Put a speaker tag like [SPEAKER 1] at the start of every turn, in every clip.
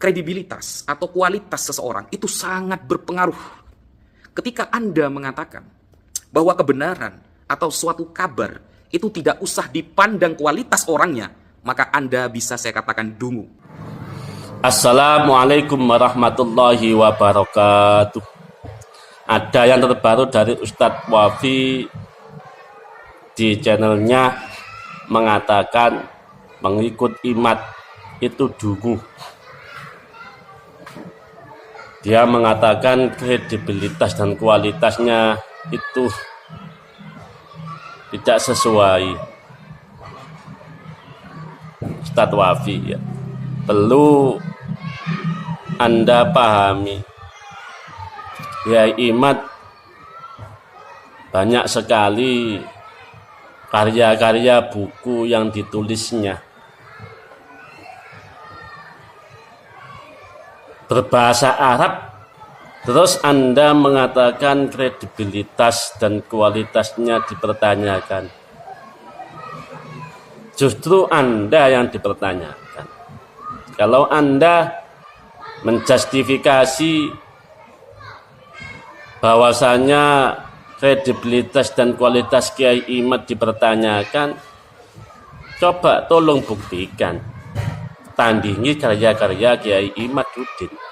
[SPEAKER 1] kredibilitas atau kualitas seseorang itu sangat berpengaruh. Ketika Anda mengatakan bahwa kebenaran atau suatu kabar itu tidak usah dipandang kualitas orangnya, maka Anda bisa saya katakan dungu.
[SPEAKER 2] Assalamualaikum warahmatullahi wabarakatuh. Ada yang terbaru dari Ustadz Wafi di channelnya mengatakan mengikut imat itu dungu. Dia mengatakan kredibilitas dan kualitasnya itu tidak sesuai. Ustadz Wafi ya, perlu Anda pahami, ya, Imat banyak sekali karya-karya buku yang ditulisnya berbahasa Arab, terus Anda mengatakan kredibilitas dan kualitasnya dipertanyakan. Justru Anda yang dipertanyakan. Kalau Anda menjustifikasi bahwasanya kredibilitas dan kualitas Kiai Imat dipertanyakan, coba tolong buktikan, tandingi karya-karya Kiai Imaduddin.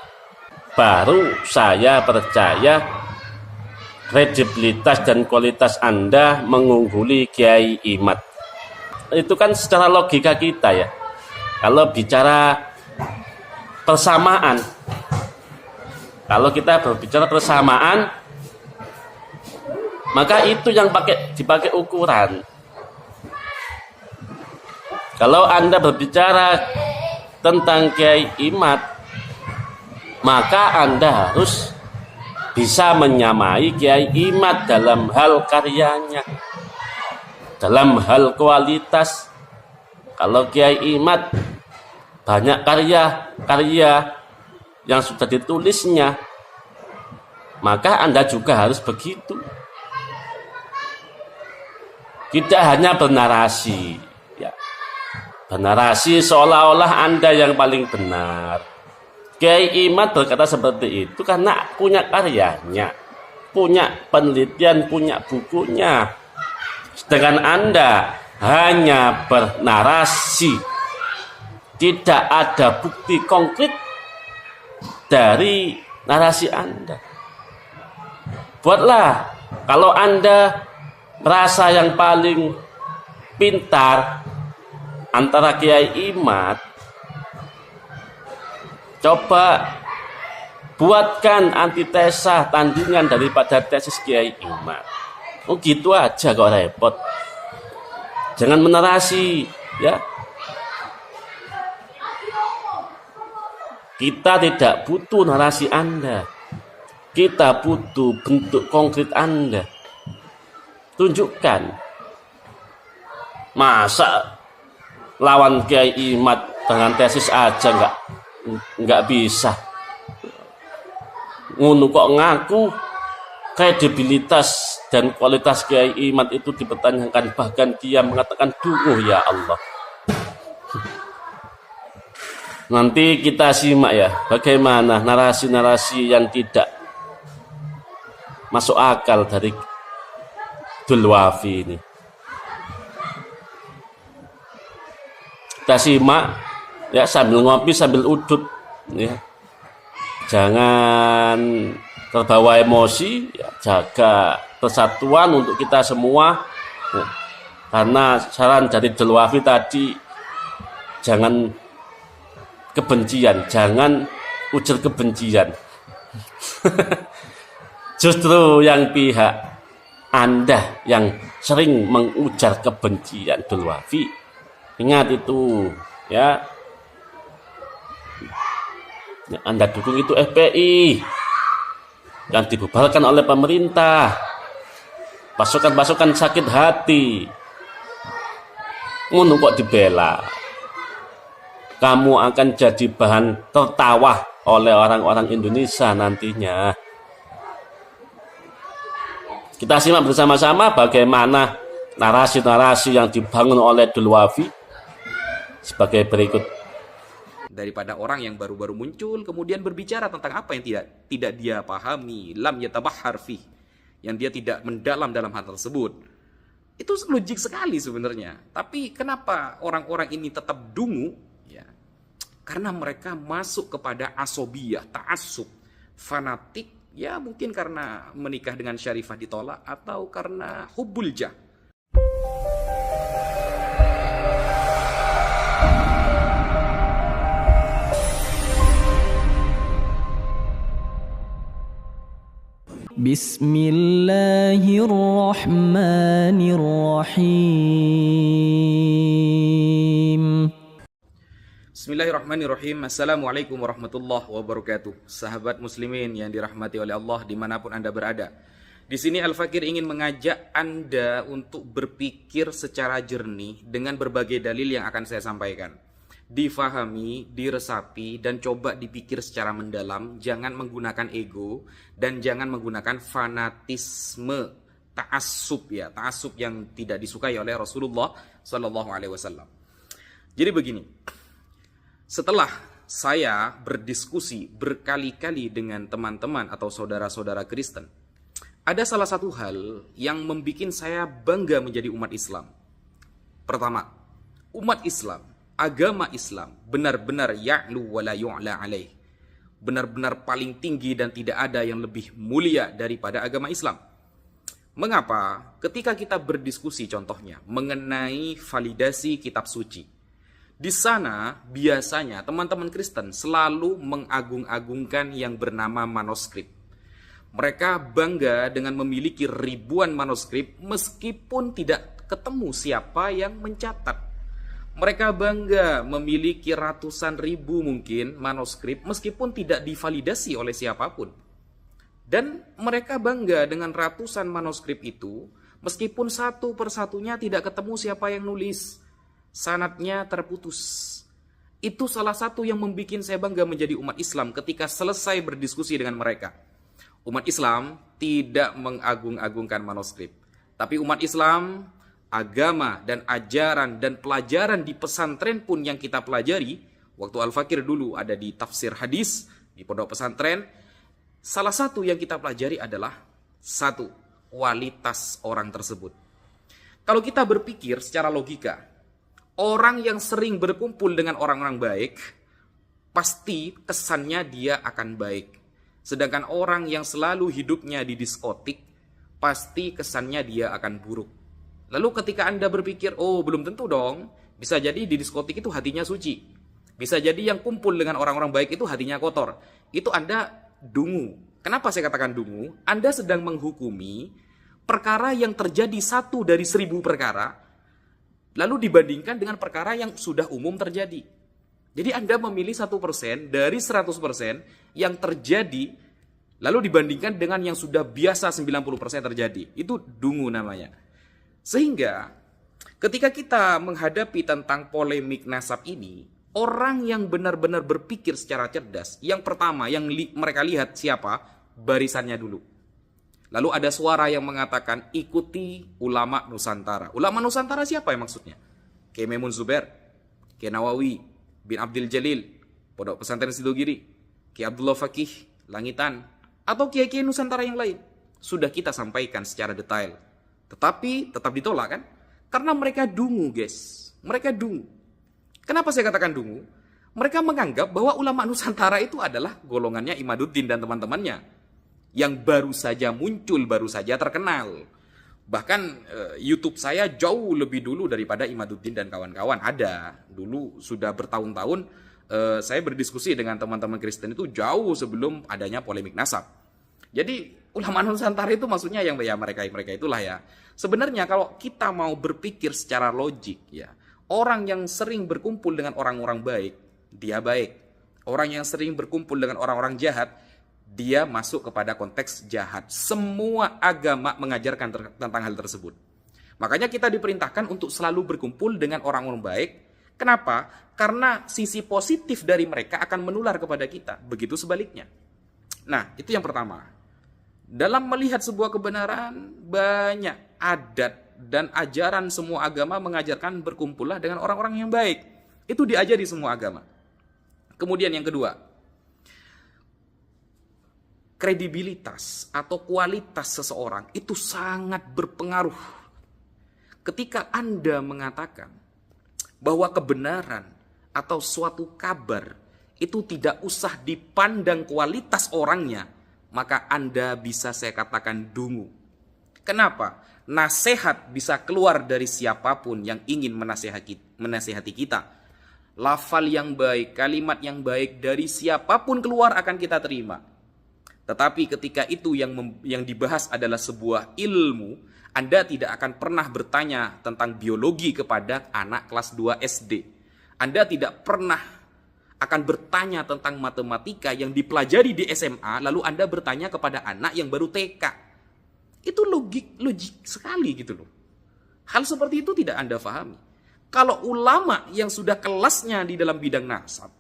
[SPEAKER 2] Baru saya percaya kredibilitas dan kualitas Anda mengungguli Kiai Imat. Itu kan secara logika kita ya. Kalau bicara persamaan, kalau kita berbicara persamaan, maka itu yang dipakai ukuran. Kalau Anda berbicara tentang Kiai Imat, maka Anda harus bisa menyamai Kiai Imat dalam hal karyanya, dalam hal kualitas. Kalau Kiai Imat banyak karya-karya yang sudah ditulisnya, maka Anda juga harus begitu. Tidak hanya bernarasi, ya, bernarasi seolah-olah Anda yang paling benar. Kiai Imat berkata seperti itu karena punya karyanya, punya penelitian, punya bukunya. Sedangkan Anda hanya bernarasi, tidak ada bukti konkret dari narasi Anda. Buatlah, kalau Anda merasa yang paling pintar antara Kiai Imat, coba buatkan antitesa, tandingan daripada tesis Kiai Imat. Oh gitu aja kok repot. Jangan menarasi ya. Kita tidak butuh narasi Anda. Kita butuh bentuk konkret Anda. Tunjukkan. Masa lawan Kiai Imat dengan tesis aja nggak bisa. Ngono kok ngaku kredibilitas dan kualitas Kiai Imat itu dipertanyakan, bahkan dia mengatakan dungu, ya Allah. Nanti kita simak ya, bagaimana narasi-narasi yang tidak masuk akal dari Abdul Wafi ini. Kita simak ya, sambil ngopi sambil udut ya. Jangan terbawa emosi ya, jaga persatuan untuk kita semua ya. Karena saran dari Abdul Wafi tadi, jangan kebencian, jangan ujar kebencian. Justru yang pihak Anda yang sering mengujar kebencian Abdul Wafi, ingat itu ya. Yang Anda dukung itu FPI yang dibubarkan oleh pemerintah, pasukan-pasukan sakit hati. Ngono kok dibela. Kamu akan jadi bahan tertawa oleh orang-orang Indonesia nantinya. Kita simak bersama-sama bagaimana narasi-narasi yang dibangun oleh Abdul Wafi sebagai berikut.
[SPEAKER 1] daripada orang yang baru-baru muncul kemudian berbicara tentang apa yang tidak dia pahami, lam yatabahhar fih, yang dia tidak mendalam dalam hal tersebut. Itu logik sekali sebenarnya. Tapi kenapa orang-orang ini tetap dungu? Ya, karena mereka masuk kepada asobiyah, ta'assub, fanatik. Ya mungkin karena menikah dengan syarifah ditolak atau karena hubbul jah.
[SPEAKER 3] Bismillahirrahmanirrahim.
[SPEAKER 1] Bismillahirrahmanirrahim. Assalamualaikum warahmatullahi wabarakatuh. Sahabat muslimin yang dirahmati oleh Allah dimanapun Anda berada. Di sini Al-Fakir ingin mengajak Anda untuk berpikir secara jernih dengan berbagai dalil yang akan saya sampaikan. Difahami, diresapi, dan coba dipikir secara mendalam. Jangan menggunakan ego dan jangan menggunakan fanatisme, ta'assub ya, ta'assub yang tidak disukai oleh Rasulullah SAW. Jadi begini. Setelah saya berdiskusi berkali-kali dengan teman-teman atau saudara-saudara Kristen, ada salah satu hal yang membuat saya bangga menjadi umat Islam. Pertama, umat Islam, agama Islam benar-benar ya'lu wa la yu'la alaih. Benar-benar paling tinggi dan tidak ada yang lebih mulia daripada agama Islam. Mengapa? Ketika kita berdiskusi contohnya mengenai validasi kitab suci, di sana biasanya teman-teman Kristen selalu mengagung-agungkan yang bernama manuskrip. Mereka bangga dengan memiliki ribuan manuskrip meskipun tidak ketemu siapa yang mencatat. Mereka bangga memiliki ratusan ribu mungkin manuskrip meskipun tidak divalidasi oleh siapapun. Dan mereka bangga dengan ratusan manuskrip itu meskipun satu persatunya tidak ketemu siapa yang nulis. Sanadnya terputus. Itu salah satu yang membuat saya bangga menjadi umat Islam ketika selesai berdiskusi dengan mereka. Umat Islam tidak mengagung-agungkan manuskrip. Tapi umat Islam, agama dan ajaran dan pelajaran di pesantren pun yang kita pelajari, waktu Al-Fakir dulu ada di tafsir hadis, di pondok pesantren, salah satu yang kita pelajari adalah satu, kualitas orang tersebut. Kalau kita berpikir secara logika, orang yang sering berkumpul dengan orang-orang baik, pasti kesannya dia akan baik. Sedangkan orang yang selalu hidupnya di diskotik, pasti kesannya dia akan buruk. Lalu ketika Anda berpikir, oh belum tentu dong, bisa jadi di diskotik itu hatinya suci. Bisa jadi yang kumpul dengan orang-orang baik itu hatinya kotor. Itu Anda dungu. Kenapa saya katakan dungu? Anda sedang menghukumi perkara yang terjadi 1 dari 1000 perkara, lalu dibandingkan dengan perkara yang sudah umum terjadi. Jadi Anda memilih 1% dari 100% yang terjadi, lalu dibandingkan dengan yang sudah biasa 90% terjadi. Itu dungu namanya. Sehingga ketika kita menghadapi tentang polemik nasab ini, orang yang benar-benar berpikir secara cerdas, yang pertama yang mereka lihat siapa? Barisannya dulu. Lalu ada suara yang mengatakan ikuti ulama Nusantara. Ulama Nusantara siapa yang maksudnya? Kiai Maimun Zubair, Kiai Nawawi bin Abdul Jalil, Pondok Pesantren Sidogiri, Kiai Abdullah Fakih, Langitan, atau kiai-kiai Nusantara yang lain. Sudah kita sampaikan secara detail. Tetapi tetap ditolak kan? Karena mereka dungu guys. Mereka dungu. Kenapa saya katakan dungu? Mereka menganggap bahwa ulama Nusantara itu adalah golongannya Imaduddin dan teman-temannya. Yang baru saja muncul, baru saja terkenal. Bahkan YouTube saya jauh lebih dulu daripada Imaduddin dan kawan-kawan. Ada. Dulu sudah bertahun-tahun saya berdiskusi dengan teman-teman Kristen itu jauh sebelum adanya polemik nasab. Jadi ulama Nusantara itu maksudnya yang ya mereka itulah ya. Sebenarnya kalau kita mau berpikir secara logik ya, orang yang sering berkumpul dengan orang-orang baik, dia baik. Orang yang sering berkumpul dengan orang-orang jahat, dia masuk kepada konteks jahat. Semua agama mengajarkan tentang hal tersebut. Makanya kita diperintahkan untuk selalu berkumpul dengan orang-orang baik. Kenapa? Karena sisi positif dari mereka akan menular kepada kita. Begitu sebaliknya. Nah, itu yang pertama. Dalam melihat sebuah kebenaran, banyak adat dan ajaran semua agama mengajarkan berkumpullah dengan orang-orang yang baik. Itu diajari semua agama. Kemudian yang kedua, kredibilitas atau kualitas seseorang itu sangat berpengaruh. Ketika Anda mengatakan bahwa kebenaran atau suatu kabar itu tidak usah dipandang kualitas orangnya, maka Anda bisa saya katakan dungu. Kenapa? Nasihat bisa keluar dari siapapun yang ingin menasehati kita. Lafal yang baik, kalimat yang baik dari siapapun keluar akan kita terima. Tetapi ketika itu yang dibahas adalah sebuah ilmu, Anda tidak akan pernah bertanya tentang biologi kepada anak kelas 2 SD. Anda tidak pernah akan bertanya tentang matematika yang dipelajari di SMA, lalu Anda bertanya kepada anak yang baru TK. Itu logik sekali gitu loh. Hal seperti itu tidak Anda pahami. Kalau ulama yang sudah kelasnya di dalam bidang nasab,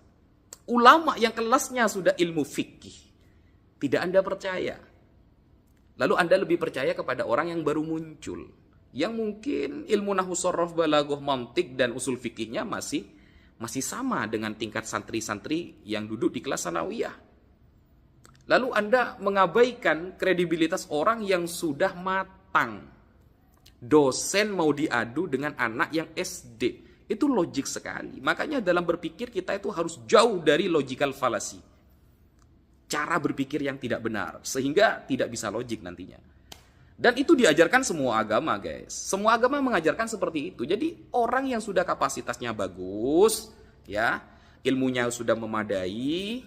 [SPEAKER 1] ulama yang kelasnya sudah ilmu fikih, tidak Anda percaya. Lalu Anda lebih percaya kepada orang yang baru muncul, yang mungkin ilmu nahwu sharaf, balaghah, mantik dan usul fikihnya masih sama dengan tingkat santri-santri yang duduk di kelas sanawiyah. Lalu Anda mengabaikan kredibilitas orang yang sudah matang. Dosen mau diadu dengan anak yang SD. Itu logik sekali. Makanya dalam berpikir kita itu harus jauh dari logical fallacy. Cara berpikir yang tidak benar. Sehingga tidak bisa logik nantinya. Dan itu diajarkan semua agama, guys. Semua agama mengajarkan seperti itu. Jadi orang yang sudah kapasitasnya bagus, ya, ilmunya sudah memadai,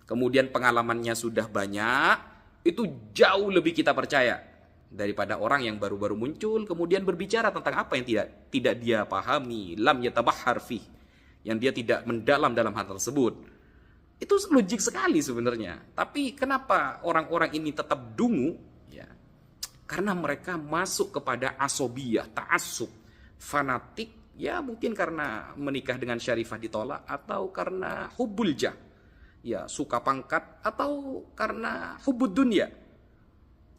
[SPEAKER 1] kemudian pengalamannya sudah banyak, itu jauh lebih kita percaya daripada orang yang baru-baru muncul kemudian berbicara tentang apa yang tidak dia pahami, lam yatabahhar fih, yang dia tidak mendalam dalam hal tersebut. Itu logik sekali sebenarnya. Tapi kenapa orang-orang ini tetap dungu? Ya, karena mereka masuk kepada asobiyah, ta'assub, fanatik, ya mungkin karena menikah dengan syarifah ditolak, atau karena hubbul jah, ya suka pangkat, atau karena hubbud dunya,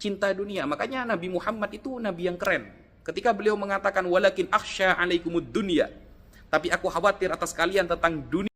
[SPEAKER 1] cinta dunia. Makanya Nabi Muhammad itu nabi yang keren. Ketika beliau mengatakan walakin akhsha alaikumud dunya, tapi aku khawatir atas kalian tentang dunia.